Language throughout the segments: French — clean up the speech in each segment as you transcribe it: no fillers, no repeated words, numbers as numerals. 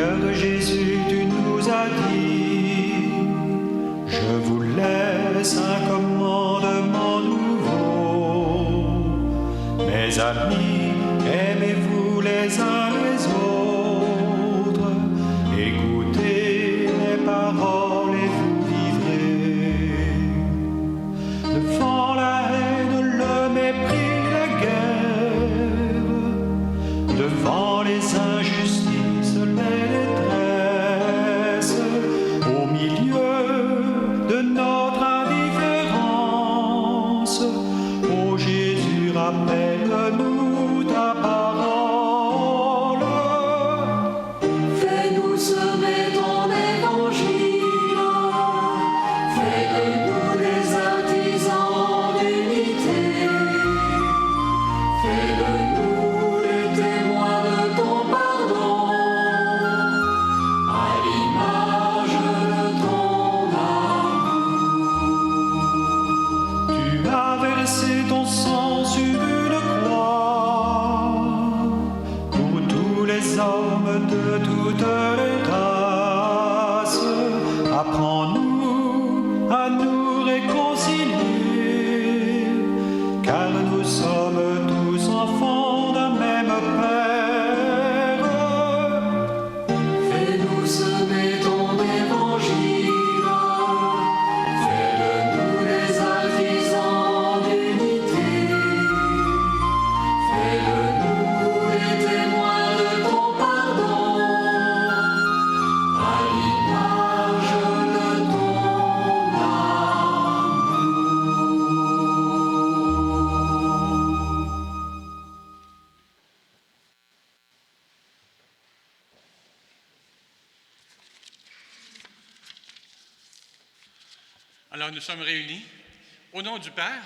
Seigneur Jésus, tu nous as dit, je vous laisse un commandement nouveau. Mes amis, aimez-vous les uns les autres, écoutez mes paroles et vous vivrez. Devant la haine, le mépris, la guerre, devant les injustices, les détresses, au milieu de notre indifférence, ô Jésus, rappelle-nous ta parole. Fais-nous semer ton évangile, fais de nous des artisans d'unité, fais de nous les témoins de ton pardon, à l'image de ton amour. Tu as versé ton sang sur une croix pour tous les hommes de toutes les races. Apprends-nous à nous réconcilier, car nous sommes tous enfants d'un même Père. Fais-nous semer ton évangile, fais de nous des artisans d'unité, fais de nous les témoins de ton pardon, à l'image de ton amour. Alors nous sommes réunis au nom du Père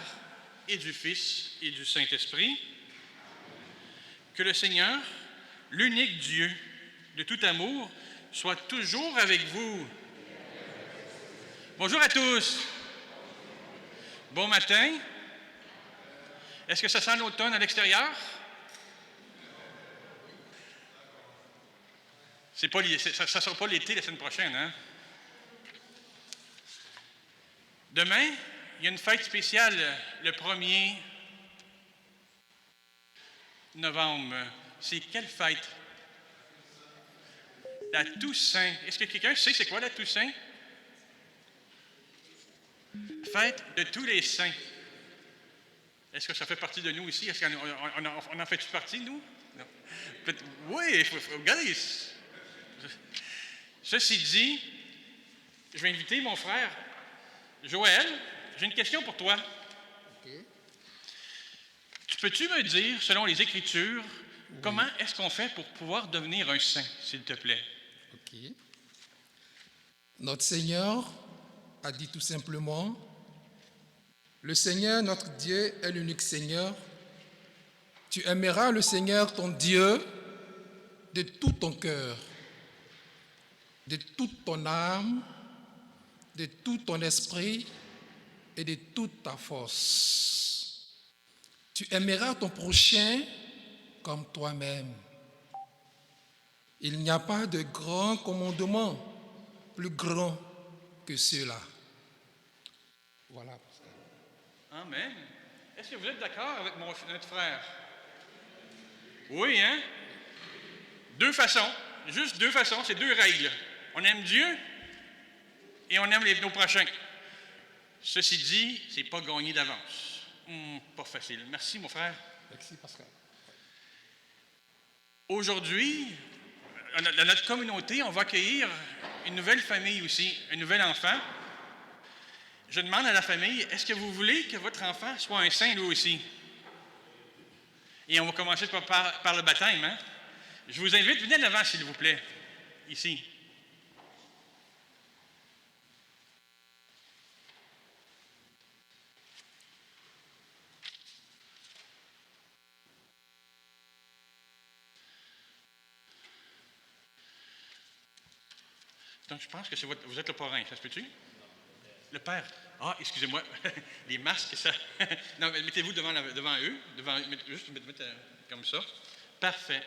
et du Fils et du Saint-Esprit. Que le Seigneur, l'unique Dieu de tout amour, soit toujours avec vous. Bonjour à tous. Bon matin. Est-ce que ça sent l'automne à l'extérieur? Ça ne sera pas l'été la semaine prochaine, hein? Demain, il y a une fête spéciale le 1er novembre. C'est quelle fête? La Toussaint. Est-ce que quelqu'un sait c'est quoi la Toussaint? Fête de tous les saints. Est-ce que ça fait partie de nous ici? Est-ce qu'on en fait partie, nous? Non. Oui, regardez. Ceci dit, je vais inviter mon frère Joël. J'ai une question pour toi. Peux-tu me dire, selon les Écritures, comment est-ce qu'on fait pour pouvoir devenir un saint, s'il te plaît? Ok. Notre Seigneur a dit tout simplement, le Seigneur, notre Dieu, est l'unique Seigneur. Tu aimeras le Seigneur, ton Dieu, de tout ton cœur, de toute ton âme, de tout ton esprit et de toute ta force. Tu aimeras ton prochain comme toi-même. Il n'y a pas de grand commandement plus grand que cela. Voilà. Amen. Est-ce que vous êtes d'accord avec notre frère? Oui, hein? Deux façons. Juste deux façons, c'est deux règles. On aime Dieu et on aime nos prochains. Ceci dit, c'est pas gagné d'avance. Pas facile. Merci, mon frère. Merci, Pascal. Aujourd'hui, dans notre communauté, on va accueillir une nouvelle famille aussi, un nouvel enfant. Je demande à la famille, est-ce que vous voulez que votre enfant soit un saint lui aussi? Et on va commencer par le baptême. Hein? Je vous invite, venez en avant, s'il vous plaît, ici. Donc, je pense que vous êtes le parrain, ça se peut-tu? Le père. Ah, excusez-moi, les masques, ça. Non, mais mettez-vous devant eux, juste mettez comme ça. Parfait.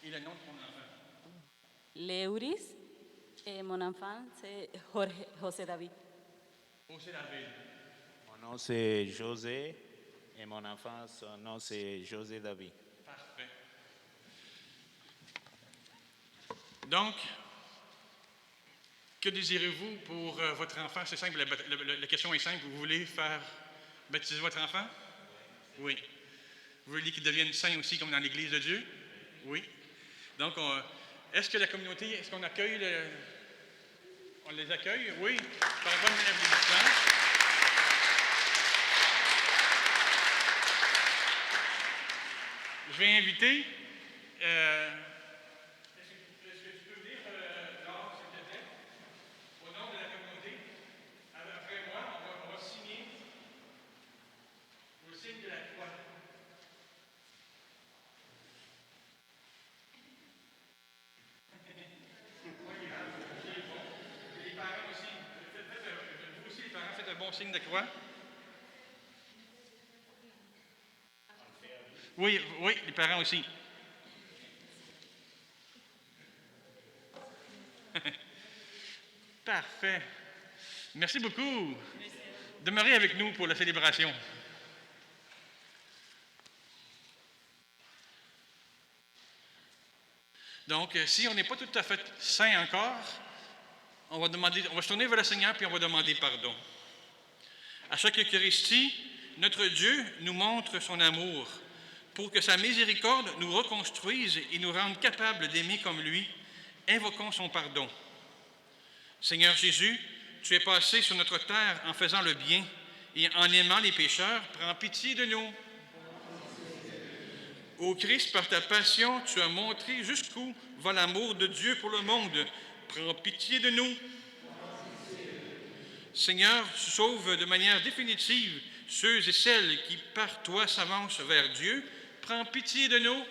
Et le nom de ton enfant? Leuris, et mon enfant, c'est José David. José David. Mon nom c'est José et mon enfant, son nom c'est José David. Parfait. Donc, que désirez-vous pour votre enfant? C'est simple, la question est simple. Vous voulez faire baptiser votre enfant? Oui. Vous voulez qu'il devienne saint aussi comme dans l'Église de Dieu? Oui. Donc, est-ce que la communauté, est-ce qu'on accueille on les accueille? Oui. Par bonne applaudissement. Je vais inviter. Est-ce que tu peux venir, Laure, s'il te plaît, au nom de la communauté? Après moi, on va signer au signe de la croix. Les parents aussi. Vous aussi, les parents, faites un bon signe de croix. Oui, oui, les parents aussi. Parfait. Merci beaucoup. Demeurez avec nous pour la célébration. Donc, si on n'est pas tout à fait saint encore, on va se tourner vers le Seigneur puis on va demander pardon. À chaque Eucharistie, notre Dieu nous montre son amour pour que sa miséricorde nous reconstruise et nous rende capables d'aimer comme lui. Invoquons son pardon. Seigneur Jésus, tu es passé sur notre terre en faisant le bien et en aimant les pécheurs. Prends pitié de nous. Ô Christ, par ta passion, tu as montré jusqu'où va l'amour de Dieu pour le monde. Prends pitié de nous. Seigneur, sauve de manière définitive ceux et celles qui, par toi, s'avancent vers Dieu. Prends pitié de nous.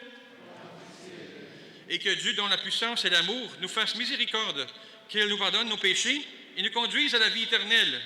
Et que Dieu, dont la puissance et l'amour, nous fasse miséricorde, qu'il nous pardonne nos péchés et nous conduise à la vie éternelle.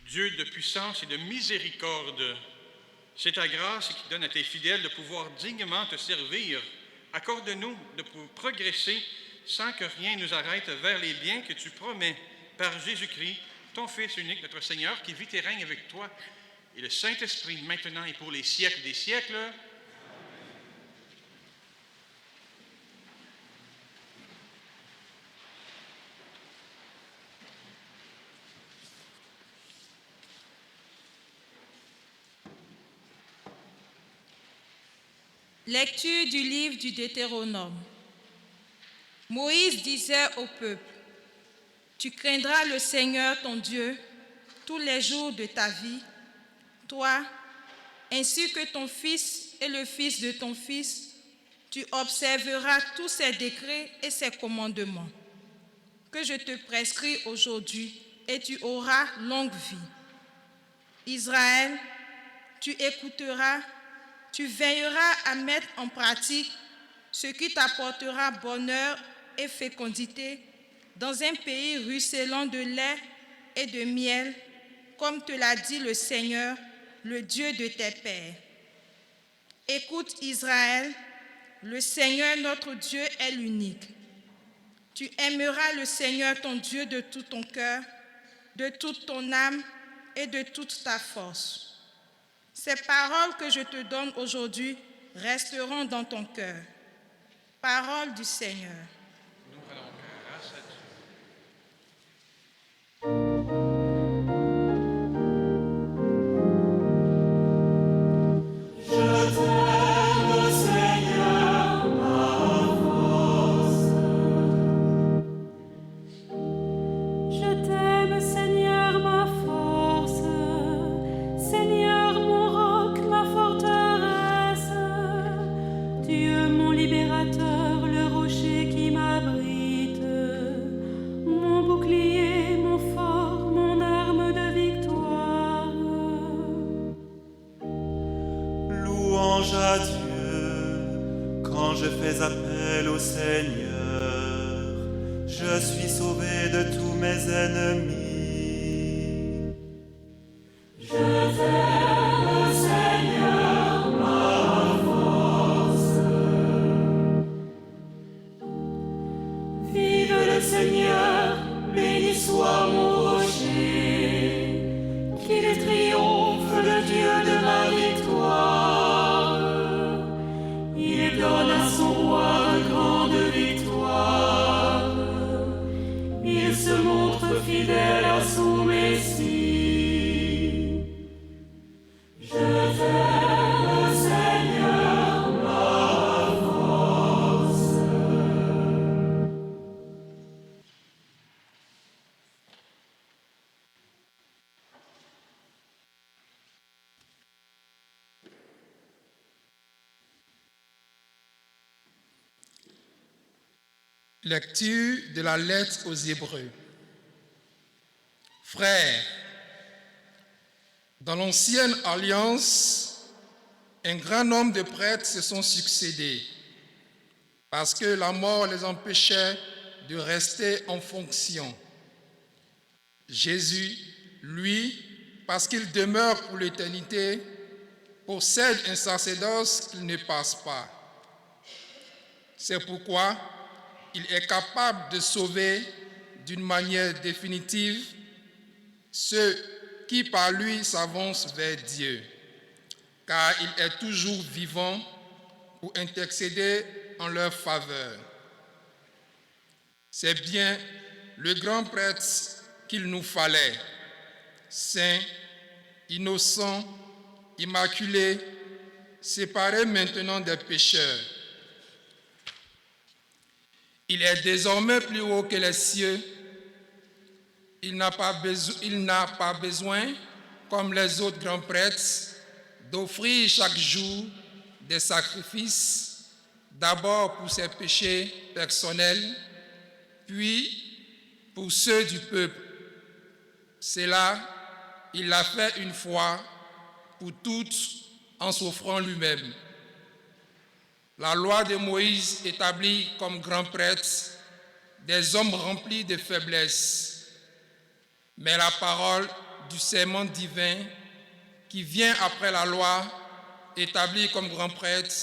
Dieu de puissance et de miséricorde, c'est ta grâce qui donne à tes fidèles de pouvoir dignement te servir. Accorde-nous de progresser sans que rien nous arrête vers les biens que tu promets par Jésus-Christ, ton Fils unique, notre Seigneur, qui vit et règne avec toi et le Saint-Esprit, maintenant et pour les siècles des siècles. Lecture du livre du Deutéronome. Moïse disait au peuple, « Tu craindras le Seigneur ton Dieu tous les jours de ta vie, toi, ainsi que ton fils et le fils de ton fils, tu observeras tous ses décrets et ses commandements que je te prescris aujourd'hui, et tu auras longue vie. Israël, tu écouteras, tu veilleras à mettre en pratique ce qui t'apportera bonheur et fécondité dans un pays ruisselant de lait et de miel, comme te l'a dit le Seigneur, le Dieu de tes pères. Écoute Israël, le Seigneur notre Dieu est l'unique. Tu aimeras le Seigneur ton Dieu de tout ton cœur, de toute ton âme et de toute ta force. Ces paroles que je te donne aujourd'hui resteront dans ton cœur. Parole du Seigneur. Nous rendons grâce à Dieu. Je t'aime, Seigneur, ma force, Seigneur, mon roc, ma forteresse, Dieu, mon libérateur, le rocher qui m'abrite, mon bouclier, mon fort, mon arme de victoire. Louange à Dieu, quand je fais appel au Seigneur, je suis sauvé de tous mes ennemis. Vive le Seigneur, béni soit mon rocher, qu'il triomphe le Dieu de ma victoire. Il donne à son roi de grandes victoires. Il se montre fidèle à son Messie. Je t'aime, Seigneur, ma force. Lecture de la lettre aux Hébreux. Frères, dans l'ancienne alliance, un grand nombre de prêtres se sont succédés parce que la mort les empêchait de rester en fonction. Jésus, lui, parce qu'il demeure pour l'éternité, possède un sacerdoce qu'il ne passe pas. C'est pourquoi il est capable de sauver d'une manière définitive ceux qui par lui s'avancent vers Dieu, car il est toujours vivant pour intercéder en leur faveur. C'est bien le grand prêtre qu'il nous fallait, saint, innocent, immaculé, séparé maintenant des pécheurs. Il est désormais plus haut que les cieux. Il n'a pas besoin, comme les autres grands prêtres, d'offrir chaque jour des sacrifices, d'abord pour ses péchés personnels, puis pour ceux du peuple. Cela, il l'a fait une fois pour toutes en s'offrant lui-même. La loi de Moïse établit comme grands prêtres des hommes remplis de faiblesse. Mais la parole du serment divin qui vient après la loi établit comme grand prêtre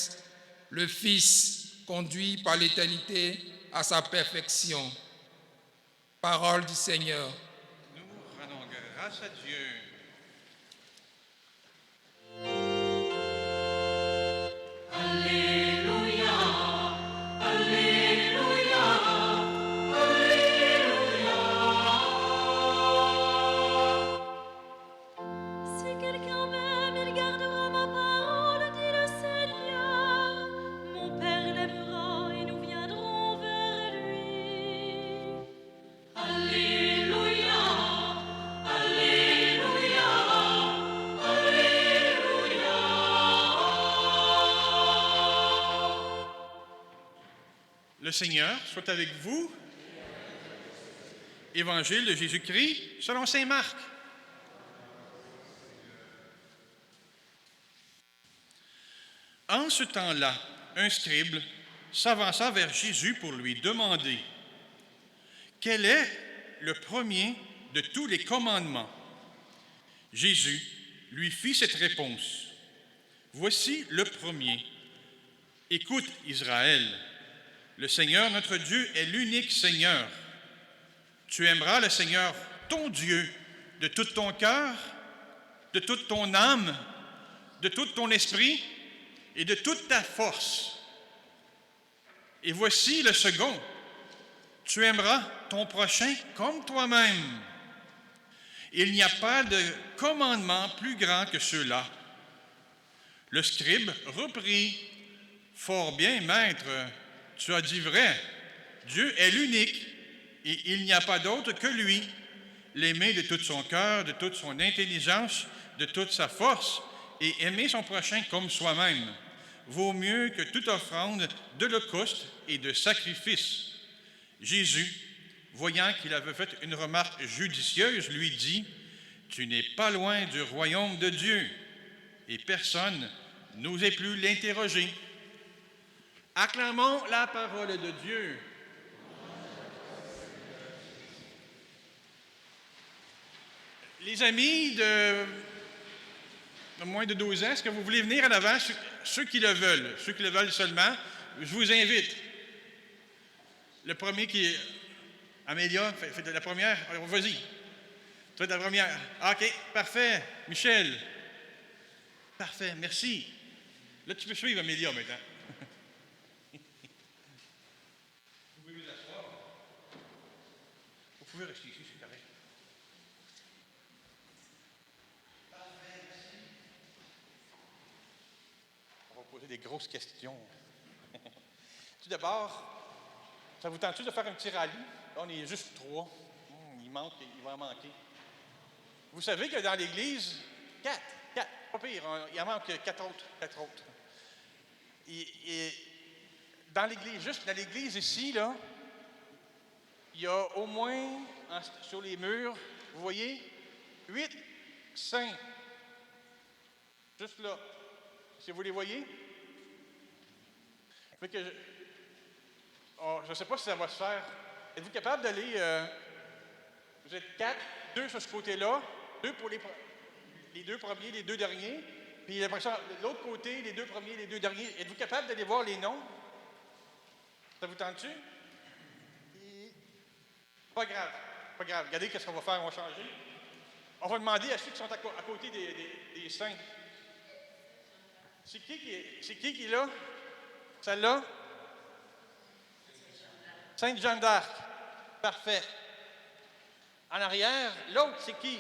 le Fils conduit par l'éternité à sa perfection. Parole du Seigneur. Nous rendons grâce à Dieu. Le Seigneur soit avec vous. Évangile de Jésus-Christ selon saint Marc. En ce temps-là, un scribe s'avança vers Jésus pour lui demander quel est le premier de tous les commandements. Jésus lui fit cette réponse. Voici le premier. Écoute, Israël, le Seigneur notre Dieu est l'unique Seigneur. Tu aimeras le Seigneur, ton Dieu, de tout ton cœur, de toute ton âme, de tout ton esprit et de toute ta force. Et voici le second. Tu aimeras ton prochain comme toi-même. Il n'y a pas de commandement plus grand que ceux-là. Le scribe reprit. Fort bien, maître, tu as dit vrai. Dieu est l'unique et il n'y a pas d'autre que lui. L'aimer de tout son cœur, de toute son intelligence, de toute sa force et aimer son prochain comme soi-même vaut mieux que toute offrande d'holocauste et de sacrifice. Jésus, voyant qu'il avait fait une remarque judicieuse, lui dit « Tu n'es pas loin du royaume de Dieu. » Et personne n'osait plus l'interroger. Acclamons la parole de Dieu. Les amis de moins de 12 ans, est-ce que vous voulez venir en avant? Ceux qui le veulent seulement, je vous invite. Le premier qui est... Amélia, faites la première. Alors, vas-y. Toi, la première. OK, parfait. Michel. Parfait, merci. Là, tu peux suivre Amélia maintenant. Vous pouvez vous asseoir. Vous pouvez rester ici, c'est correct. Parfait, merci. On va poser des grosses questions. Tout d'abord, ça vous tente-tu de faire un petit rallye? Là, on est juste 3. Il va en manquer. Vous savez que dans l'Église, 4, pas pire, il en manque 4 autres. Et dans l'Église, juste dans l'Église ici, là, il y a au moins, sur les murs, vous voyez, 8 saints. Juste là. Si vous les voyez. Fait que je ne sais pas si ça va se faire. Êtes-vous capable d'aller... vous êtes 4, 2 sur ce côté-là, 2 pour les 2 premiers, les 2 derniers, puis après ça, de l'autre côté, les 2 premiers, les 2 derniers. Êtes-vous capable d'aller voir les noms? Ça vous tente-tu? Pas grave. Regardez qu'est-ce qu'on va faire, on va changer. On va demander à ceux qui sont à côté des saints. C'est qui est là? Celle-là? Sainte Jeanne d'Arc. Parfait. En arrière, l'autre, c'est qui?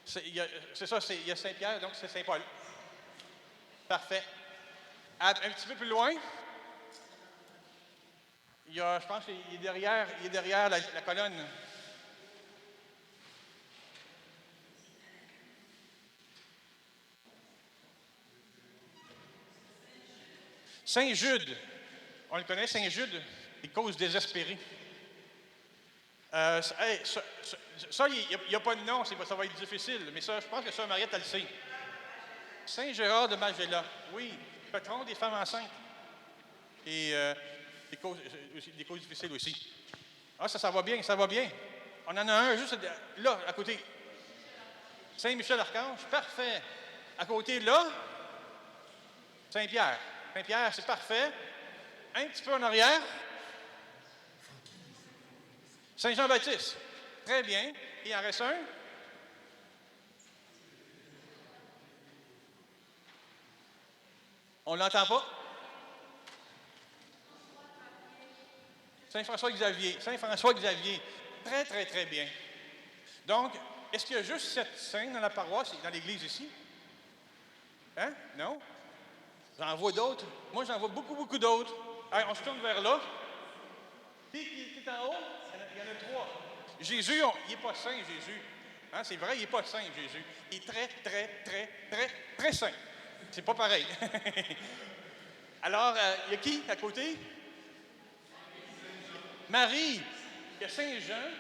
C'est ça, il y a Saint-Pierre, donc c'est Saint-Paul. Parfait. Un petit peu plus loin, je pense qu'il est derrière la colonne. Saint-Jude. On le connaît, Saint-Jude, les causes désespérées. Ça, il n'y a pas de nom, ça va être difficile, mais ça, je pense que ça, Mariette, elle le sait. Saint Gérard de Magella, oui, patron des femmes enceintes. Et des causes difficiles aussi. Ah, ça va bien. On en a un juste là, à côté. Saint-Michel-Archange, parfait. À côté, là, Saint-Pierre. Saint-Pierre, c'est parfait. Un petit peu en arrière. Saint-Jean-Baptiste. Très bien. Il en reste un. On ne l'entend pas? Saint-François-Xavier. Saint-François-Xavier. Très, très, très bien. Donc, est-ce qu'il y a juste 7 saints dans la paroisse et dans l'église ici? Hein? Non? J'en vois d'autres. Moi, j'en vois beaucoup, beaucoup d'autres. Allez, on se tourne vers là. Qui est en haut? Il y en a 3. Jésus, il n'est pas saint, Jésus. Hein, c'est vrai, il n'est pas saint, Jésus. Il est très, très, très, très, très saint. C'est pas pareil. Alors, il y a qui à côté? Marie. Il y a Saint-Jean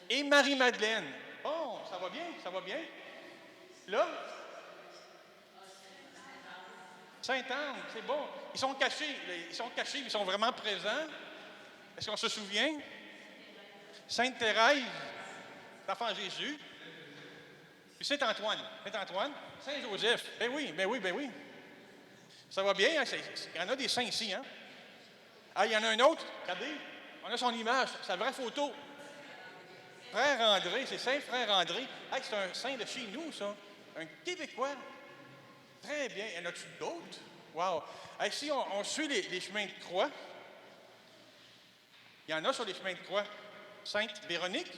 et Marie-Madeleine. Oh, ça va bien, ça va bien. Là? Sainte-Anne, c'est bon. Ils sont cachés, mais ils sont vraiment présents. Est-ce qu'on se souvient? Sainte-Thérèse, l'enfant Jésus. Puis Saint-Antoine, Saint-Joseph. Ben oui, ben oui, ben oui. Ça va bien, hein? Il y en a des saints ici, hein? Ah, il y en a un autre, regardez, on a son image, sa vraie photo. Frère André, c'est Saint-Frère André. Hey, c'est un saint de chez nous, ça. Un Québécois. Très bien. Y en a-tu d'autres? Wow. Hey, si on suit les chemins de croix, il y en a sur les chemins de croix. Sainte Véronique.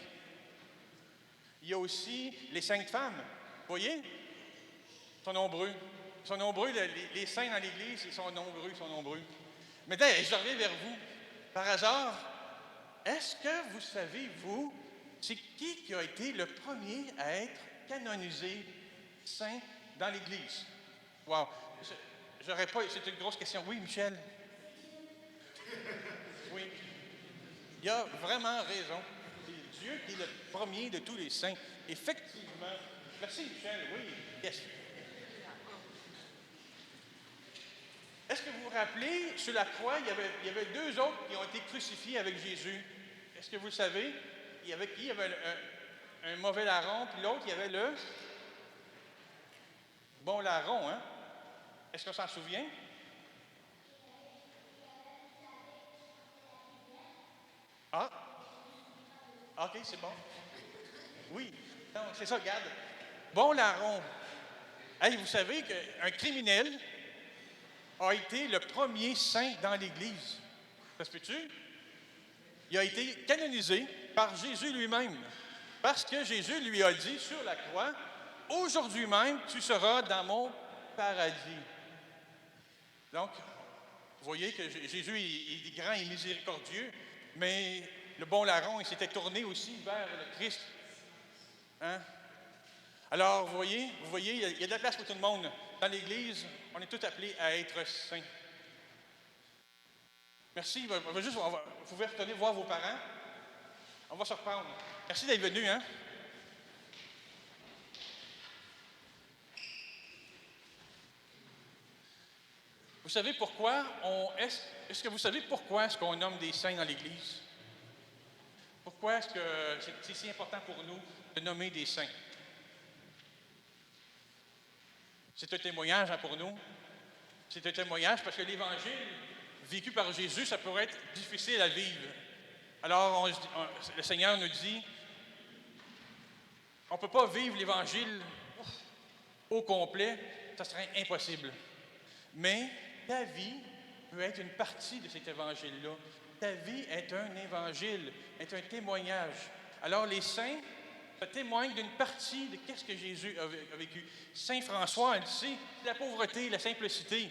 Il y a aussi les saintes femmes. Vous voyez? Ils sont nombreux. Ils sont nombreux. Les saints dans l'Église, ils sont nombreux. Maintenant, je reviens vers vous. Par hasard, est-ce que vous savez, vous, c'est qui a été le premier à être canonisé saint dans l'Église? Wow. J'aurais pas... C'est une grosse question. Oui, Michel? Oui. Il a vraiment raison. C'est Dieu qui est le premier de tous les saints. Effectivement. Merci, Michel. Oui. Yes. Est-ce que vous vous rappelez, sur la croix, il y avait deux autres qui ont été crucifiés avec Jésus. Est-ce que vous le savez? Il y avait qui? Il y avait un mauvais larron, puis l'autre, il y avait le bon larron, hein? Est-ce qu'on s'en souvient? Ah! OK, c'est bon. Oui. Non, c'est ça, regarde. Bon larron. Hey, vous savez qu'un criminel a été le premier saint dans l'Église. Ça se peut-tu? Il a été canonisé par Jésus lui-même. Parce que Jésus lui a dit sur la croix, « Aujourd'hui même, tu seras dans mon paradis. » Donc, vous voyez que Jésus il est grand et miséricordieux, mais le bon larron, il s'était tourné aussi vers le Christ. Hein? Alors, vous voyez, il y a de la place pour tout le monde. Dans l'Église, on est tous appelés à être saints. Merci. Vous pouvez retourner voir vos parents. On va se reprendre. Merci d'être venu, hein? Vous savez pourquoi est-ce que vous savez pourquoi est-ce qu'on nomme des saints dans l'Église? Pourquoi est-ce que c'est si important pour nous de nommer des saints? C'est un témoignage, hein, pour nous. C'est un témoignage parce que l'Évangile vécu par Jésus, ça pourrait être difficile à vivre. Alors, le Seigneur nous dit, on ne peut pas vivre l'Évangile au complet, ça serait impossible. Mais ta vie peut être une partie de cet Évangile-là. Ta vie est un Évangile, est un témoignage. Alors, les saints, ça témoigne d'une partie de ce que Jésus a vécu. Saint François, il sait la pauvreté, la simplicité.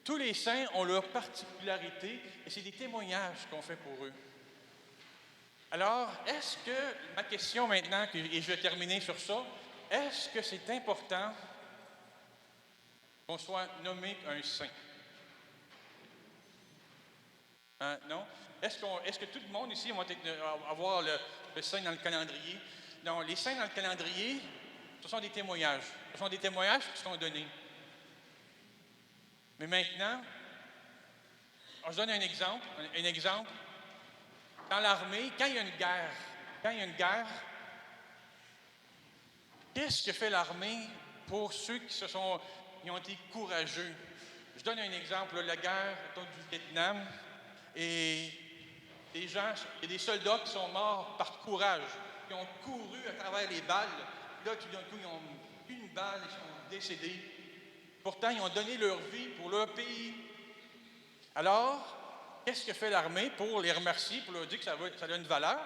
Tous les saints ont leur particularité et c'est des témoignages qu'on fait pour eux. Alors, est-ce que, ma question maintenant, et je vais terminer sur ça, est-ce que c'est important qu'on soit nommé un saint? Hein, non? Est-ce que tout le monde ici va avoir le saint dans le calendrier? Non, les saints dans le calendrier, ce sont des témoignages. Ce sont des témoignages qui sont donnés. Mais maintenant, je donne un exemple. Dans l'armée, quand il y a une guerre, qu'est-ce que fait l'armée pour ceux qui ont été courageux? Je donne un exemple, la guerre du Vietnam, et il y a des soldats qui sont morts par courage, qui ont couru à travers les balles, puis là, tout d'un coup, ils ont eu une balle, ils sont décédés. Pourtant, ils ont donné leur vie pour leur pays. Alors, qu'est-ce que fait l'armée pour les remercier, pour leur dire que ça a une valeur?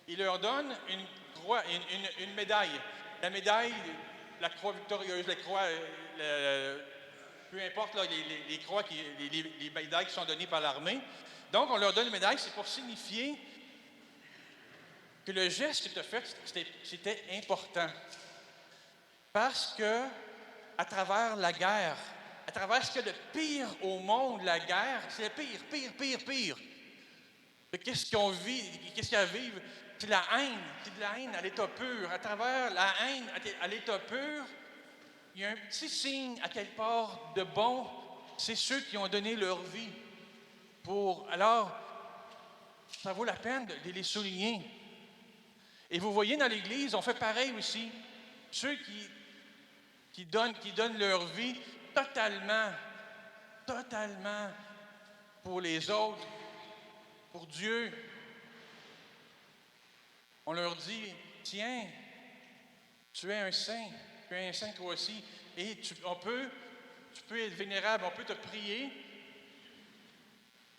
Il leur donne une croix, une médaille. La médaille, la croix victorieuse, la croix, peu importe là, les croix, les médailles qui sont données par l'armée. Donc, on leur donne une médaille, c'est pour signifier que le geste que tu as fait, c'était important. Parce que, à travers la guerre, à travers ce qu'il y a de pire au monde, la guerre, c'est le pire. Qu'est-ce qu'on vit, qu'est-ce qu'il y a à vivre? C'est la haine, c'est de la haine à l'état pur. À travers la haine à l'état pur, il y a un petit signe à quelque part de bon, c'est ceux qui ont donné leur vie pour. Alors, ça vaut la peine de les souligner. Et vous voyez, dans l'Église, on fait pareil aussi. Ceux qui donnent leur vie totalement pour les autres, pour Dieu. On leur dit, tiens, tu es un saint toi aussi, et tu peux être vénérable, on peut te prier,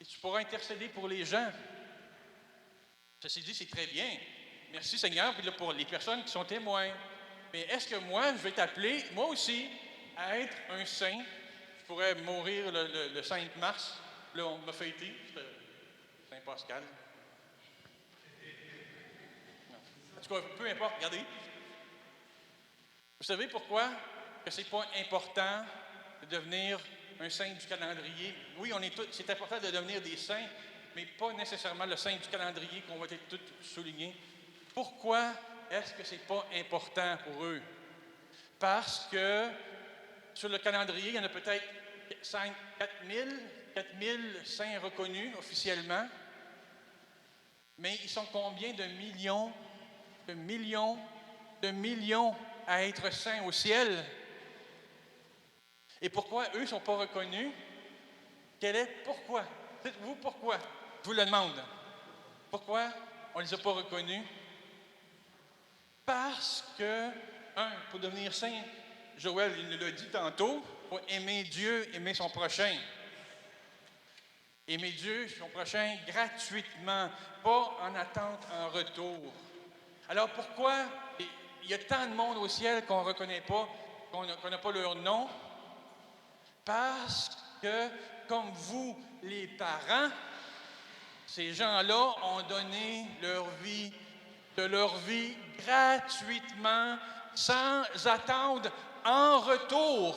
et tu pourras intercéder pour les gens. Ceci dit, c'est très bien. Merci Seigneur, puis là, pour les personnes qui sont témoins. Mais est-ce que moi, je vais t'appeler, moi aussi, à être un saint? Je pourrais mourir le 5 mars. Là, on m'a fêté. Saint Pascal. Non. En tout cas, peu importe, regardez. Vous savez pourquoi que c'est pas important de devenir un saint du calendrier? Oui, c'est important de devenir des saints, mais pas nécessairement le saint du calendrier qu'on va être tous soulignés. Pourquoi est-ce que c'est pas important pour eux? Parce que sur le calendrier, il y en a peut-être 4000 saints reconnus officiellement, mais ils sont combien de millions à être saints au ciel? Et pourquoi eux ne sont pas reconnus? Pourquoi? Dites-vous pourquoi? Je vous le demande. Pourquoi on ne les a pas reconnus? Parce que, pour devenir saint, Joël, il l'a dit tantôt, il faut aimer Dieu, aimer son prochain. Aimer Dieu, son prochain, gratuitement, pas en attente en retour. Alors pourquoi il y a tant de monde au ciel qu'on ne reconnaît pas, qu'on n'a pas leur nom? Parce que, comme vous, les parents, ces gens-là ont donné de leur vie gratuitement, sans attendre en retour.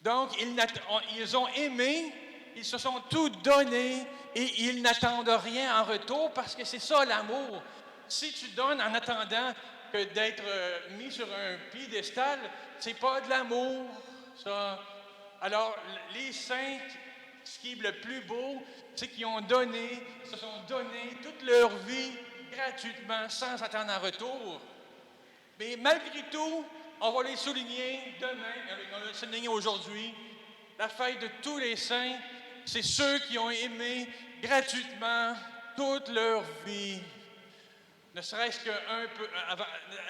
Donc, ils ont aimé, ils se sont tout donné et ils n'attendent rien en retour parce que c'est ça l'amour. Si tu donnes en attendant que d'être mis sur un piédestal, c'est pas de l'amour, ça. Alors, les saints, ce qui est le plus beau, c'est qu'ils se sont donné toute leur vie gratuitement, sans attendre en retour. Mais malgré tout, on va les souligner demain, on va les souligner aujourd'hui. La fête de tous les saints, c'est ceux qui ont aimé gratuitement toute leur vie, ne serait-ce qu'un peu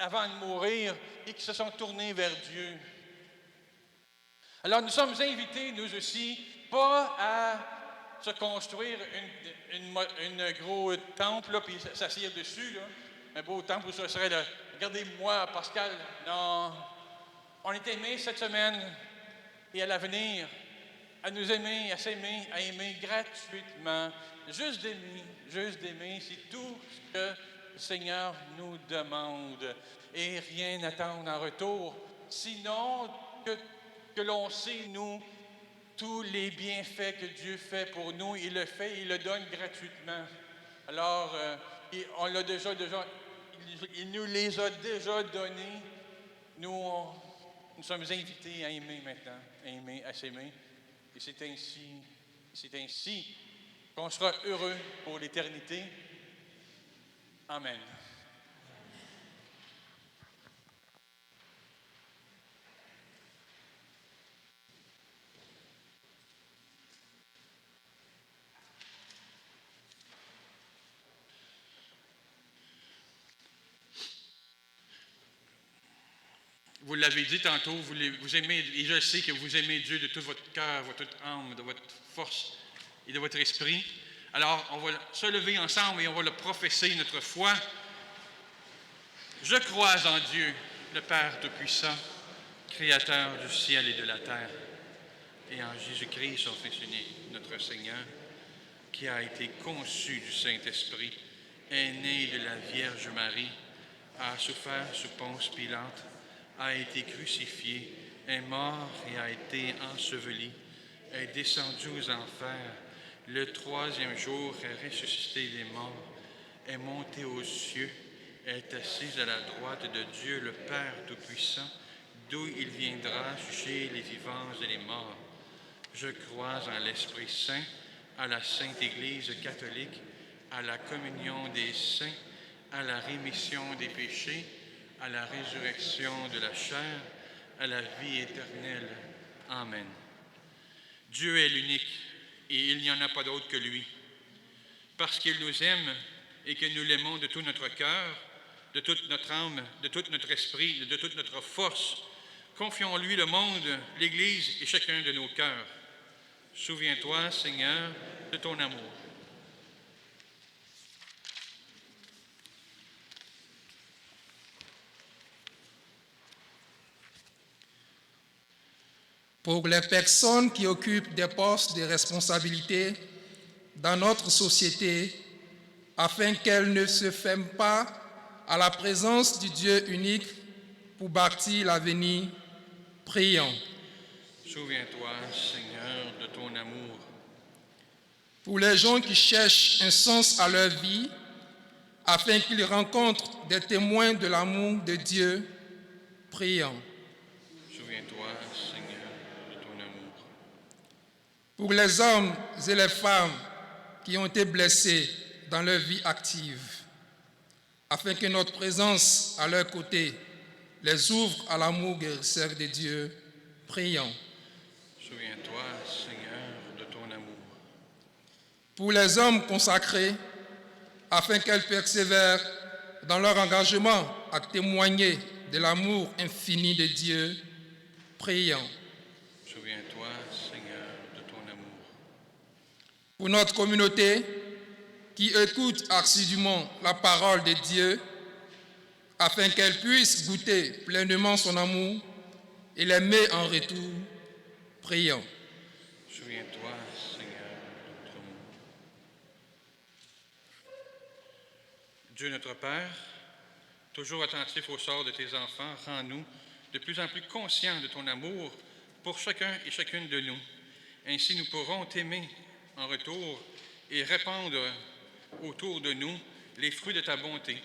avant de mourir, et qui se sont tournés vers Dieu. Alors nous sommes invités, nous aussi, pas à se construire une gros temple, là, puis s'asseoir dessus, là, un beau temple où ce serait le « Regardez-moi, Pascal ». Non, on est aimés cette semaine et à l'avenir, à nous aimer, à s'aimer, à aimer gratuitement. Juste d'aimer, c'est tout ce que le Seigneur nous demande. Et rien n'attendre en retour, sinon que l'on sait, nous, tous les bienfaits que Dieu fait pour nous, il le fait, il le donne gratuitement. Alors, on l'a déjà, il nous les a déjà donnés. Nous sommes invités à aimer maintenant, à s'aimer. Et c'est ainsi qu'on sera heureux pour l'éternité. Amen. Vous l'avez dit tantôt, vous aimez, et je sais que vous aimez Dieu de tout votre cœur, de toute âme, de votre force et de votre esprit. Alors, on va se lever ensemble et on va le professer, notre foi. Je crois en Dieu, le Père Tout-Puissant, Créateur du ciel et de la terre, et en Jésus-Christ, son Fils unique, notre Seigneur, qui a été conçu du Saint-Esprit, est né de la Vierge Marie, a souffert sous Ponce Pilate, a été crucifié, est mort et a été enseveli, est descendu aux enfers, le troisième jour est ressuscité des morts, est monté aux cieux, est assis à la droite de Dieu le Père Tout-Puissant, d'où il viendra juger les vivants et les morts. Je crois en l'Esprit Saint, à la Sainte Église catholique, à la communion des saints, à la rémission des péchés, à la résurrection de la chair, à la vie éternelle. Amen. Dieu est l'unique et il n'y en a pas d'autre que lui. Parce qu'il nous aime et que nous l'aimons de tout notre cœur, de toute notre âme, de tout notre esprit, de toute notre force, confions-lui le monde, l'Église et chacun de nos cœurs. Souviens-toi, Seigneur, de ton amour. Pour les personnes qui occupent des postes de responsabilité dans notre société, afin qu'elles ne se ferment pas à la présence du Dieu unique pour bâtir l'avenir, prions. Souviens-toi, Seigneur, de ton amour. Pour les gens qui cherchent un sens à leur vie, afin qu'ils rencontrent des témoins de l'amour de Dieu, prions. Souviens-toi, Seigneur, de ton amour. Pour les hommes et les femmes qui ont été blessés dans leur vie active, afin que notre présence à leur côté les ouvre à l'amour guérisseur de Dieu, prions. Souviens-toi, Seigneur, de ton amour. Pour les hommes consacrés, afin qu'elles persévèrent dans leur engagement à témoigner de l'amour infini de Dieu, prions. Souviens-toi, Seigneur, de ton amour. Pour notre communauté qui écoute assidûment la parole de Dieu, afin qu'elle puisse goûter pleinement son amour et l'aimer en retour, prions. Souviens-toi, Seigneur, de ton amour. Dieu notre Père, toujours attentif au sort de tes enfants, rends-nous de plus en plus conscients de ton amour pour chacun et chacune de nous. Ainsi, nous pourrons t'aimer en retour et répandre autour de nous les fruits de ta bonté.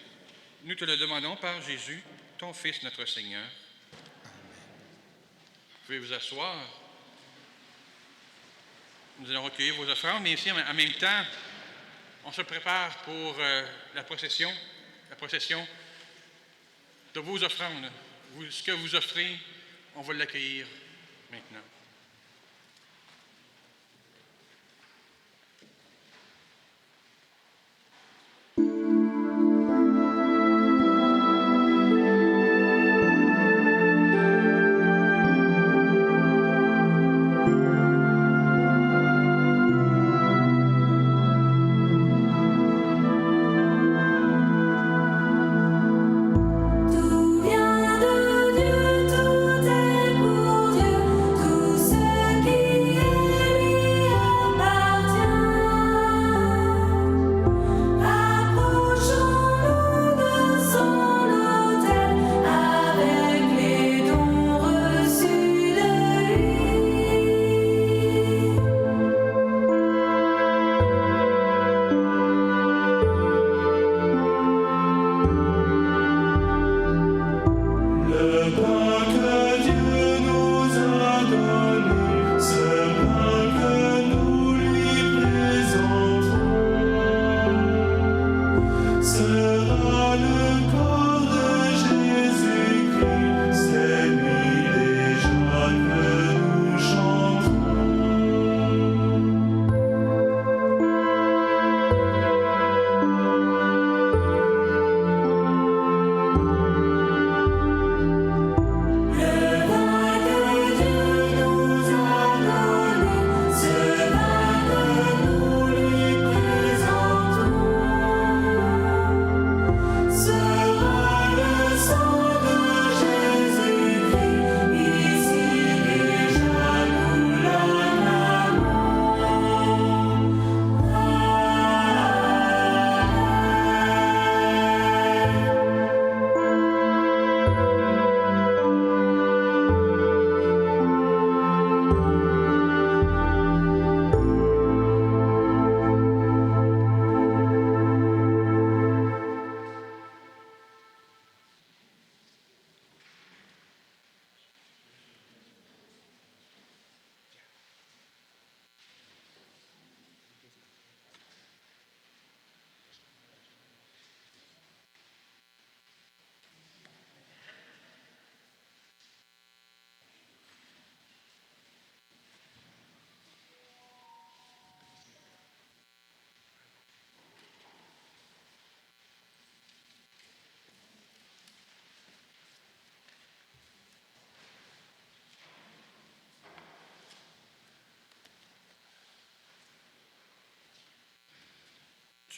Nous te le demandons par Jésus, ton Fils, notre Seigneur. Vous pouvez vous asseoir. Nous allons recueillir vos offrandes, mais ici, en même temps, on se prépare pour la procession de vos offrandes. Ce que vous offrez, on va l'accueillir maintenant. Tout vient de Dieu, tout est pour Dieu, tout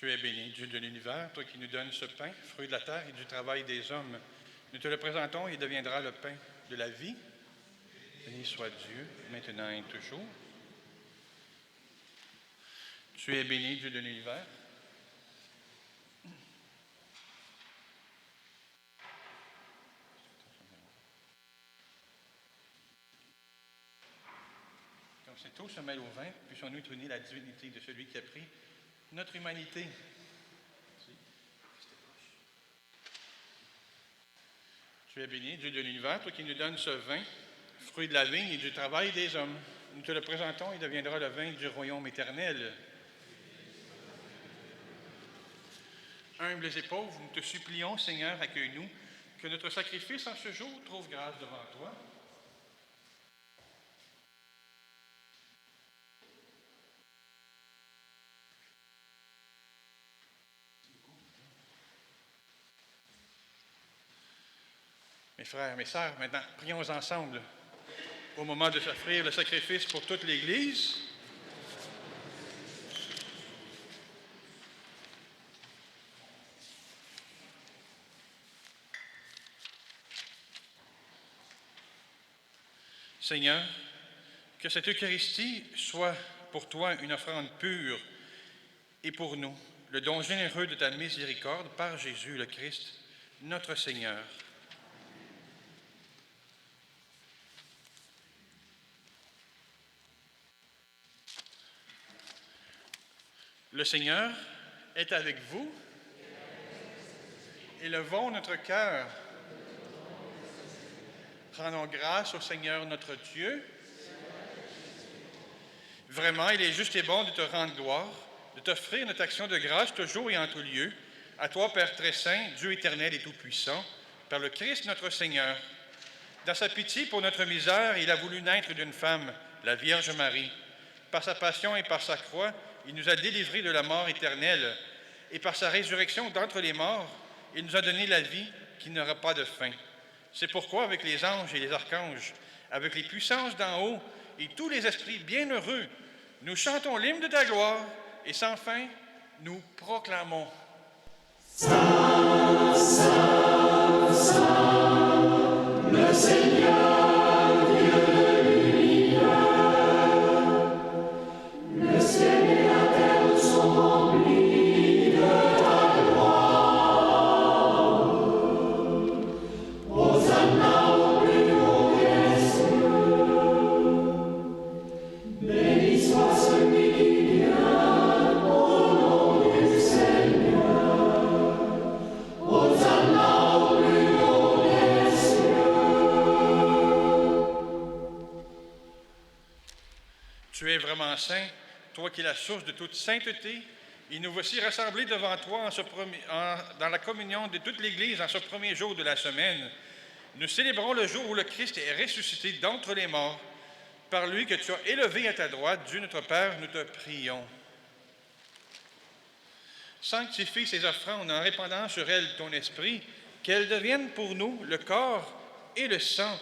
Tu es béni, Dieu de l'univers, toi qui nous donnes ce pain, fruit de la terre et du travail des hommes. Nous te le présentons et il deviendra le pain de la vie. Béni soit Dieu, maintenant et toujours. Tu es béni, Dieu de l'univers. Comme cette eau se mêle au vin, puissions-nous unir la divinité de celui qui a pris notre humanité. Tu es béni, Dieu de l'univers, toi qui nous donnes ce vin, fruit de la vigne et du travail des hommes. Nous te le présentons, il deviendra le vin du royaume éternel. Humbles et pauvres, nous te supplions, Seigneur, accueille-nous, que notre sacrifice en ce jour trouve grâce devant toi. Mes frères, mes sœurs, maintenant, prions ensemble au moment de s'offrir le sacrifice pour toute l'Église. Seigneur, que cette Eucharistie soit pour toi une offrande pure et pour nous, le don généreux de ta miséricorde par Jésus le Christ, notre Seigneur. Le Seigneur est avec vous. Élevons notre cœur. Rendons grâce au Seigneur notre Dieu. Vraiment, il est juste et bon de te rendre gloire, de t'offrir notre action de grâce toujours et en tout lieu, à toi, Père très saint, Dieu éternel et tout-puissant, par le Christ notre Seigneur. Dans sa pitié pour notre misère, il a voulu naître d'une femme, la Vierge Marie. Par sa passion et par sa croix, il nous a délivrés de la mort éternelle, et par sa résurrection d'entre les morts, il nous a donné la vie qui n'aura pas de fin. C'est pourquoi, avec les anges et les archanges, avec les puissances d'en haut et tous les esprits bienheureux, nous chantons l'hymne de ta gloire, et sans fin, nous proclamons. Saint, Saint, Saint, le Seigneur, Dieu de l'univers. Le ciel et la terre sont remplis de ta gloire. Hosanna au plus haut des cieux. Béni soit celui qui vient au nom du Seigneur. Hosanna au plus haut des cieux. Tu es vraiment saint, toi qui es la source de toute sainteté, et nous voici rassemblés devant toi dans la communion de toute l'Église en ce premier jour de la semaine. Nous célébrons le jour où le Christ est ressuscité d'entre les morts. Par lui que tu as élevé à ta droite, Dieu notre Père, nous te prions. Sanctifie ces offrandes en répandant sur elles ton esprit, qu'elles deviennent pour nous le corps et le sang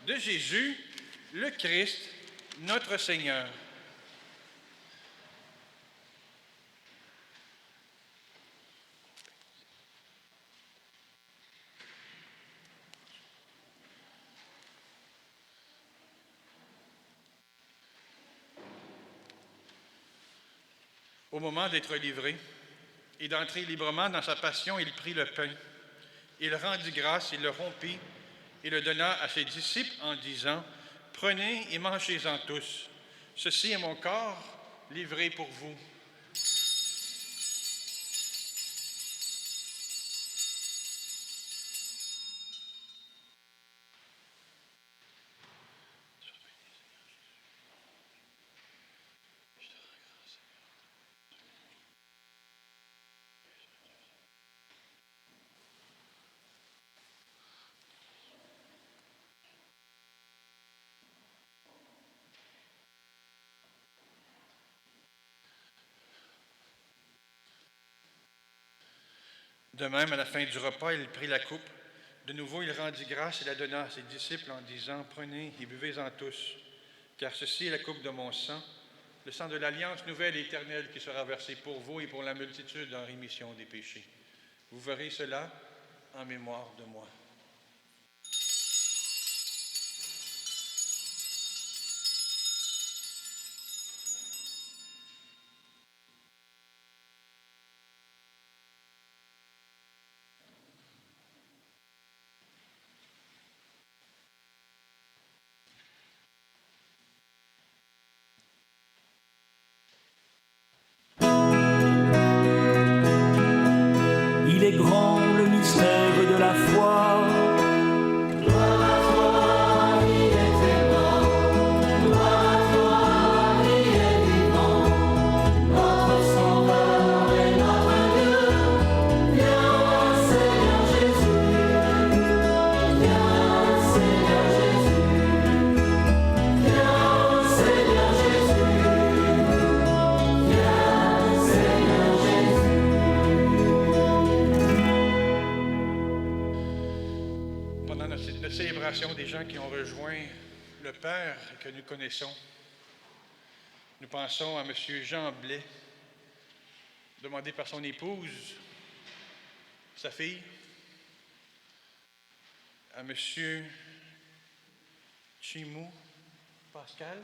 de Jésus, le Christ, notre Seigneur. Au moment d'être livré et d'entrer librement dans sa passion, il prit le pain. Il rendit grâce, il le rompit et le donna à ses disciples en disant, « Prenez et mangez-en tous. Ceci est mon corps livré pour vous. » De même, à la fin du repas, il prit la coupe. De nouveau, il rendit grâce et la donna à ses disciples en disant, « Prenez et buvez-en tous, car ceci est la coupe de mon sang, le sang de l'alliance nouvelle et éternelle qui sera versé pour vous et pour la multitude en rémission des péchés. Vous ferez cela en mémoire de moi. Il est grand le mystère de la foi. Gloire à toi, il est aimant. Gloire à toi, il est vivant. Notre Sauveur et notre Dieu. Viens, Seigneur Jésus. Viens, Seigneur Jésus. Viens, Seigneur Jésus. Viens, Seigneur Jésus. Pendant notre célébration des gens qui ont rejoint le Père et que nous connaissons, nous pensons à M. Jean Blais, demandé par son épouse, sa fille, à M. Chimou Pascal,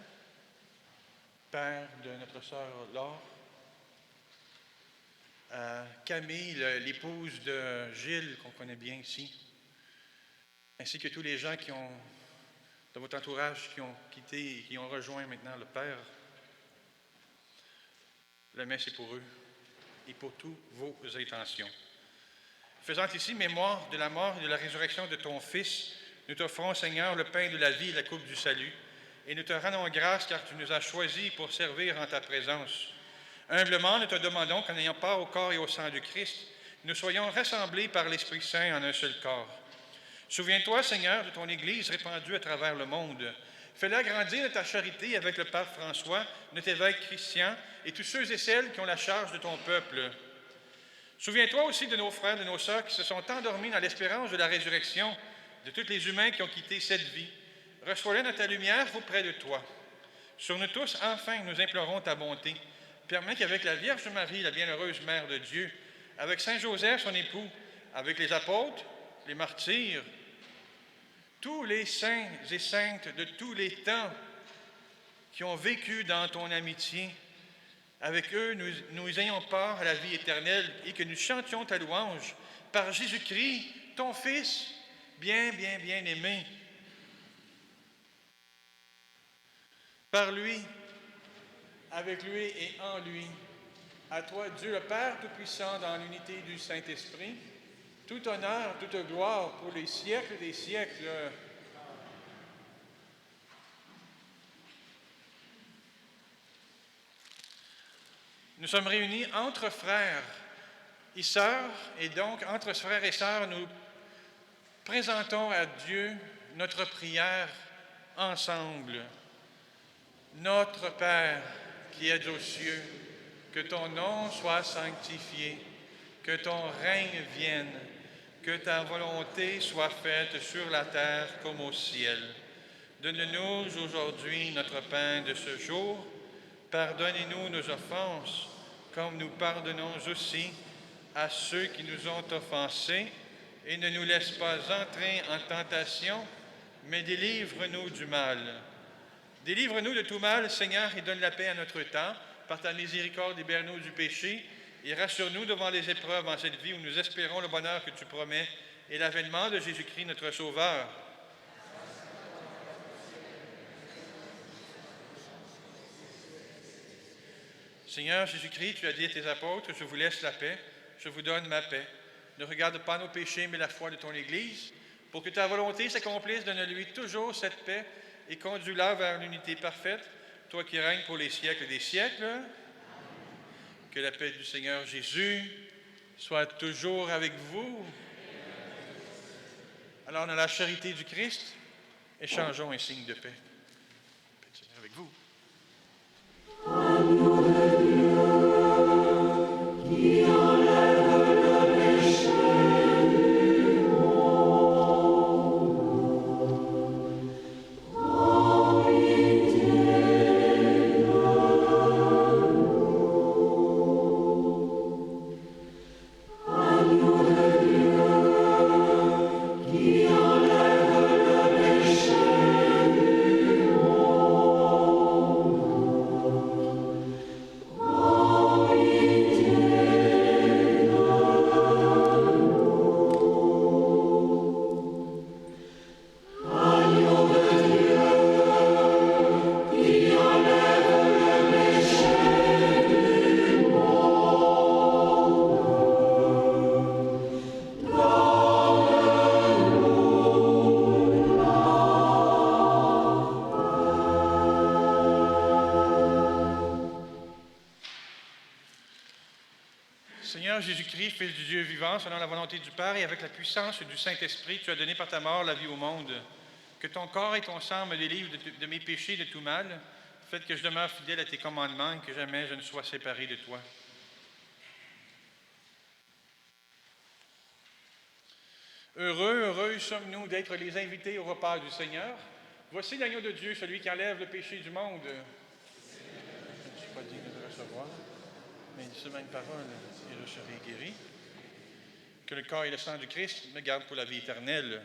père de notre sœur Laure, à Camille, l'épouse de Gilles, qu'on connaît bien ici, ainsi que tous les gens qui ont, de votre entourage, qui ont quitté et qui ont rejoint maintenant le Père. La messe est pour eux et pour toutes vos intentions. Faisant ici mémoire de la mort et de la résurrection de ton Fils, nous t'offrons, Seigneur, le pain de la vie et la coupe du salut, et nous te rendons grâce car tu nous as choisis pour servir en ta présence. Humblement, nous te demandons qu'en ayant part au corps et au sang du Christ, nous soyons rassemblés par l'Esprit Saint en un seul corps. Souviens-toi, Seigneur, de ton Église répandue à travers le monde. Fais-la grandir de ta charité avec le Pape François, notre évêque Christian et tous ceux et celles qui ont la charge de ton peuple. Souviens-toi aussi de nos frères, de nos sœurs qui se sont endormis dans l'espérance de la résurrection, de tous les humains qui ont quitté cette vie. Reçois-les dans ta lumière auprès de toi. Sur nous tous, enfin, nous implorons ta bonté. Permets qu'avec la Vierge Marie, la bienheureuse Mère de Dieu, avec Saint Joseph, son époux, avec les apôtres, les martyrs, tous les saints et saintes de tous les temps qui ont vécu dans ton amitié, avec eux, nous ayons part à la vie éternelle et que nous chantions ta louange par Jésus-Christ, ton Fils, bien aimé. Par lui, avec lui et en lui, à toi, Dieu le Père Tout-Puissant, dans l'unité du Saint-Esprit, tout honneur, toute gloire pour les siècles des siècles. Nous sommes réunis entre frères et sœurs, et donc entre frères et sœurs, nous présentons à Dieu notre prière ensemble. Notre Père qui es aux cieux, que ton nom soit sanctifié, que ton règne vienne, que ta volonté soit faite sur la terre comme au ciel. Donne-nous aujourd'hui notre pain de ce jour. Pardonnez-nous nos offenses, comme nous pardonnons aussi à ceux qui nous ont offensés, et ne nous laisse pas entrer en tentation, mais délivre-nous du mal. Délivre-nous de tout mal, Seigneur, et donne la paix à notre temps. Par ta miséricorde, libère-nous du péché, et rassure-nous devant les épreuves en cette vie où nous espérons le bonheur que tu promets et l'avènement de Jésus-Christ, notre Sauveur. Seigneur Jésus-Christ, tu as dit à tes apôtres, je vous laisse la paix, je vous donne ma paix. Ne regarde pas nos péchés, mais la foi de ton Église. Pour que ta volonté s'accomplisse, donne-lui toujours cette paix et conduis-la vers l'unité parfaite, toi qui règnes pour les siècles des siècles. Que la paix du Seigneur Jésus soit toujours avec vous. Alors, dans la charité du Christ, échangeons un signe de paix. Paix du Seigneur avec vous. Qui enlève le péché du monde. En pitié de Seigneur Jésus-Christ, Fils du Dieu vivant, selon la volonté du Père et avec la puissance du Saint-Esprit, tu as donné par ta mort la vie au monde. Que ton corps et ton sang me délivrent de mes péchés et de tout mal. Faites que je demeure fidèle à tes commandements et que jamais je ne sois séparé de toi. Heureux sommes-nous d'être les invités au repas du Seigneur. Voici l'agneau de Dieu, celui qui enlève le péché du monde. Je ne suis pas digne de recevoir, mais seulement une parole et je serai guéri. Que le corps et le sang du Christ me gardent pour la vie éternelle.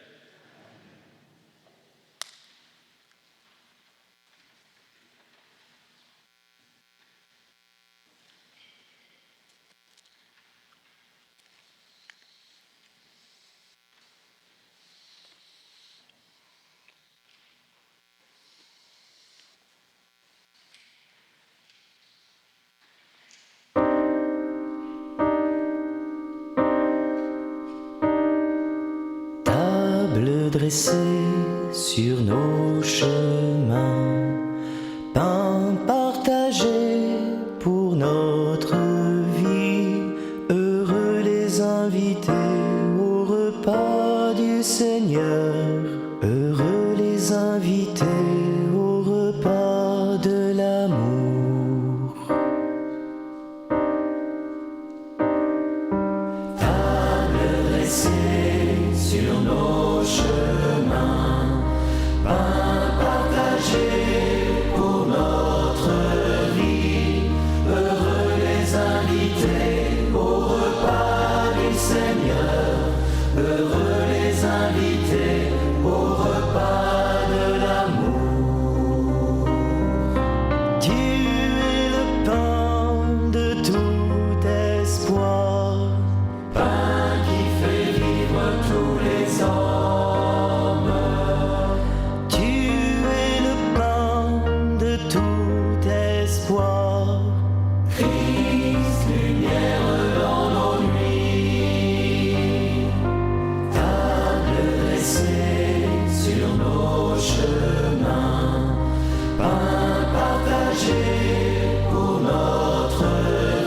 Dressé sur nos chemins, pain partagé pour notre vie, heureux les invités au repas du Seigneur, heureux les invités au repas de l'amour. Table dressée sur nos chemins, pain partagé pour notre vie, heureux les invités au repas du Seigneur, heureux les invités au repas de l'amour. Tu es le pain de tout espoir, pain qui fait vivre tous les hommes. Tu es le pain de tout espoir, Christ, lumière dans nos nuits. Table dressée sur nos chemins, pain partagé pour notre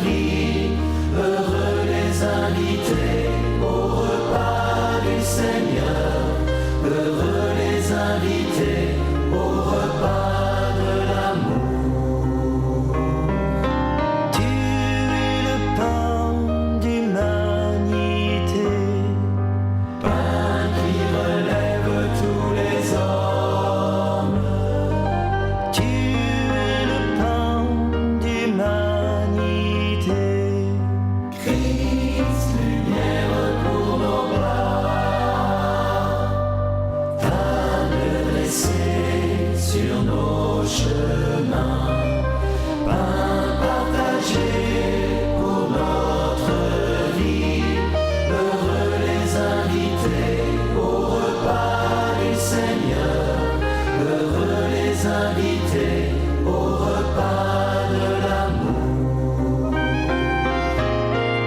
vie, heureux les invités au repas du Seigneur, heureux les invités au repas de l'amour. Tu es le pain d'humanité, pain qui relève tous les hommes. Tu es le pain d'humanité, Christ, lumière pour nos pas. Table dressée sur nos chemins, pain partagé pour notre vie, heureux les invités au repas du Seigneur, heureux les invités au repas de l'amour.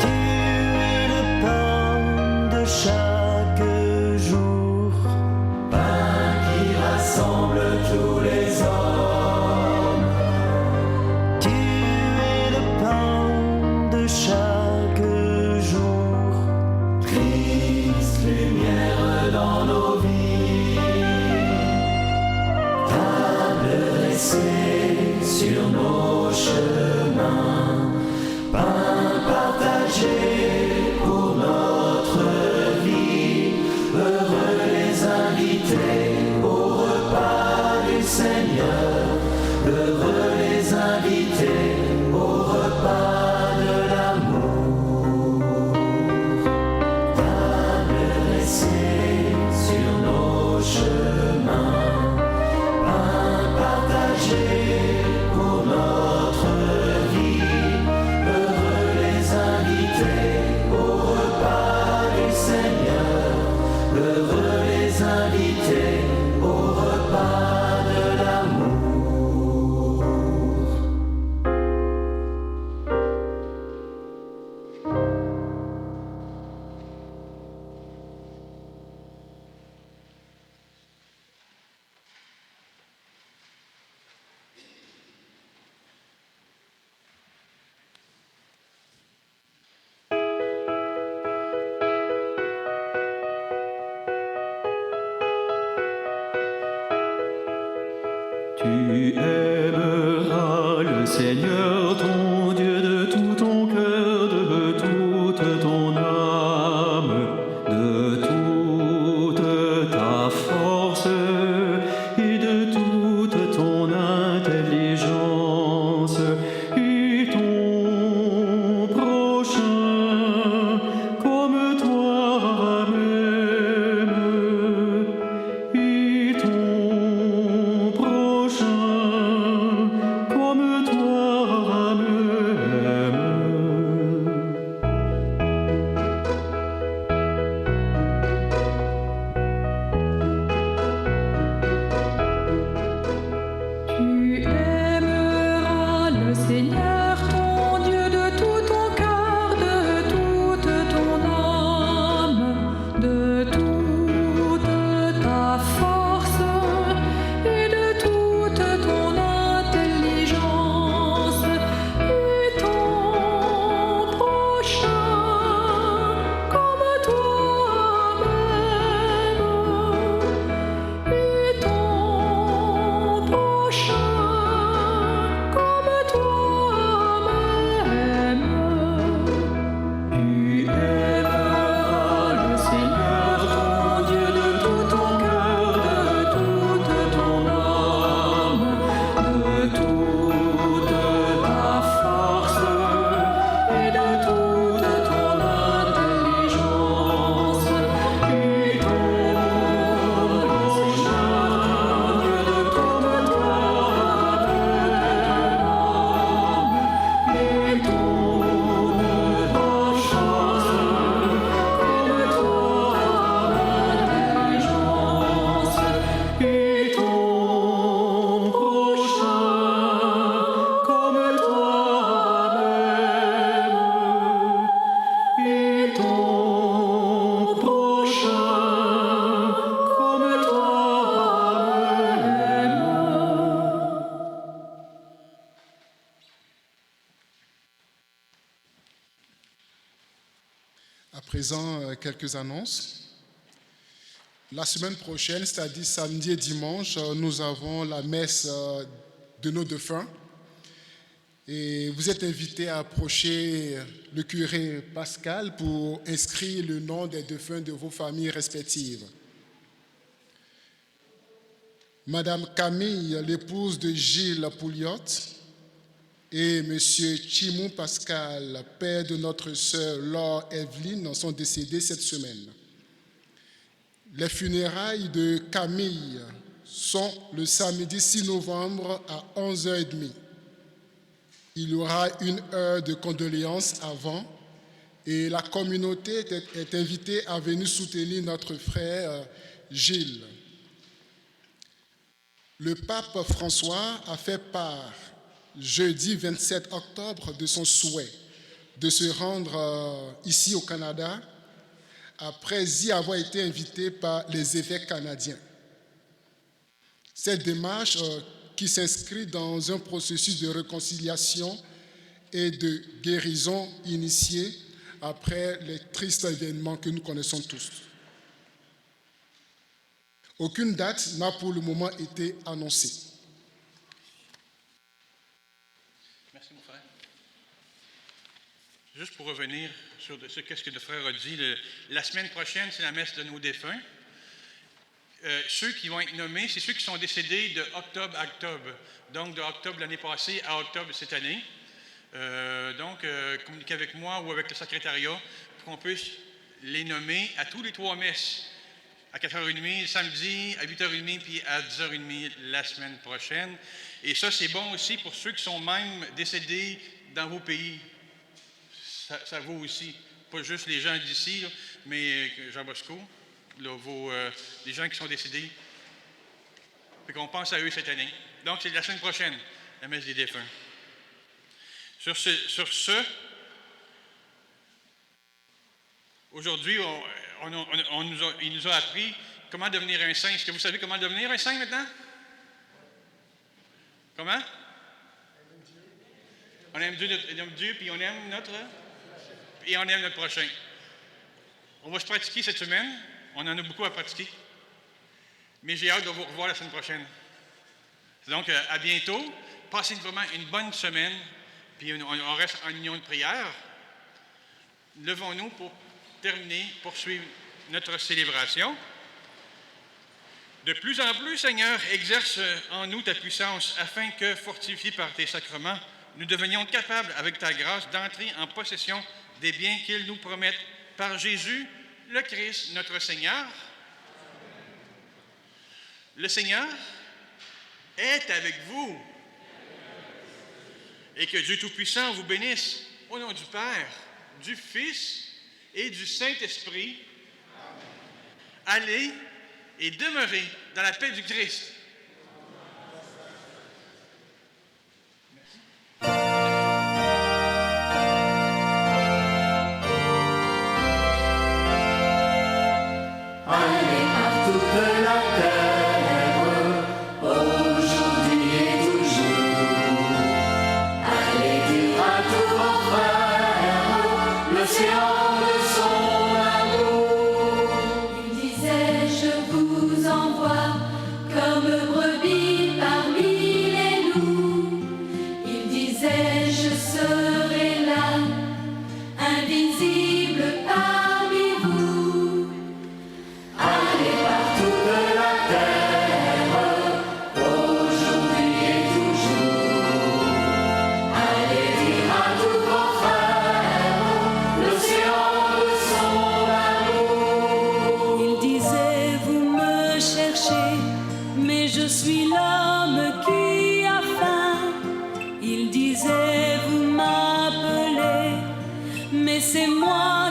Tu es le pain de chaque jour, pain qui rassemble tous les hommes. Tu es le pain de chaque jour, Christ, lumière dans nos vies. Table dressée sur nos chemins, pain partagé pour notre vie, heureux les invités au repas du Seigneur, heureux les invités au repas de l'amour. Table dressée sur nos chemins, pain partagé pour notre vie, heureux les invités au repas du Seigneur, heureux les invités au repas de l'amour. Tu aimeras le Seigneur ton Dieu de tout ton cœur, de toute ton âme, de toute ta force et de toute ton intelligence, et ton prochain comme toi-même, et ton prochain comme toi-même. Tu aimeras le Seigneur ton Dieu de tout ton cœur, de toute ton âme, de toute ta force et de toute ton intelligence, et ton prochain comme toi-même, et ton prochain comme toi-même. Tu aimeras le Seigneur ton Dieu de tout ton cœur, de toute ton âme, de toute ta force et de toute ton intelligence, et ton prochain Dieu de toute ton âme, et ton prochain comme toi-même, et ton prochain comme toi-même, et ton prochain comme toi-même. À présent, quelques annonces. La semaine prochaine, c'est-à-dire samedi et dimanche, nous avons la messe de nos défunts. Et vous êtes invités à approcher le curé Pascal pour inscrire le nom des défunts de vos familles respectives. Madame Camille, l'épouse de Gilles Pouliot, et Monsieur Chimou Pascal, père de notre sœur Laure Evelyne, sont décédés cette semaine. Les funérailles de Camille sont le samedi 6 novembre à 11h30. Il y aura 1 heure de condoléances avant et la communauté est invitée à venir soutenir notre frère Gilles. Le pape François a fait part jeudi 27 octobre de son souhait de se rendre ici au Canada après y avoir été invité par les évêques canadiens. Cette démarche qui s'inscrit dans un processus de réconciliation et de guérison initié après les tristes événements que nous connaissons tous. Aucune date n'a pour le moment été annoncée. Merci, mon frère. Juste pour revenir sur ce que le frère a dit, la semaine prochaine, c'est la messe de nos défunts. Ceux qui vont être nommés, c'est ceux qui sont décédés de octobre à octobre. Donc, de octobre l'année passée à octobre cette année. Communiquez avec moi ou avec le secrétariat pour qu'on puisse les nommer à tous les 3 messes. À 4h30 le samedi, à 8h30 puis à 10h30 la semaine prochaine. Et ça, c'est bon aussi pour ceux qui sont même décédés dans vos pays. Ça vaut aussi, pas juste les gens d'ici, là, mais Jean Bosco, là, les gens qui sont décédés. Fait qu'on pense à eux cette année. Donc, c'est la semaine prochaine, la messe des défunts. Sur ce, aujourd'hui, il nous a appris comment devenir un saint. Est-ce que vous savez comment devenir un saint maintenant? Comment? On aime Dieu, puis on aime notre prochain. On va se pratiquer cette semaine. On en a beaucoup à pratiquer. Mais j'ai hâte de vous revoir la semaine prochaine. Donc, à bientôt. Passez vraiment une bonne semaine. Puis on reste en union de prière. Levons-nous pour terminer, poursuivre notre célébration. De plus en plus, Seigneur, exerce en nous ta puissance afin que, fortifiés par tes sacrements, nous devenions capables, avec ta grâce, d'entrer en possession des biens qu'ils nous promettent par Jésus, le Christ, notre Seigneur. Le Seigneur est avec vous. Et que Dieu Tout-Puissant vous bénisse au nom du Père, du Fils et du Saint-Esprit. Allez et demeurez dans la paix du Christ. Allez par toute la terre, aujourd'hui et toujours. Allez dire à tous vos frères l'océan de son amour. Il disait, je vous envoie comme brebis parmi les loups. Il disait, je serai là, invisible parmi vous. Allez par toute la terre, aujourd'hui et toujours. Allez dire à tous vos frères l'océan de son amour. Il disait, vous me cherchez, mais je suis l'homme qui a faim. Il disait, vous m'appelez, mais c'est moi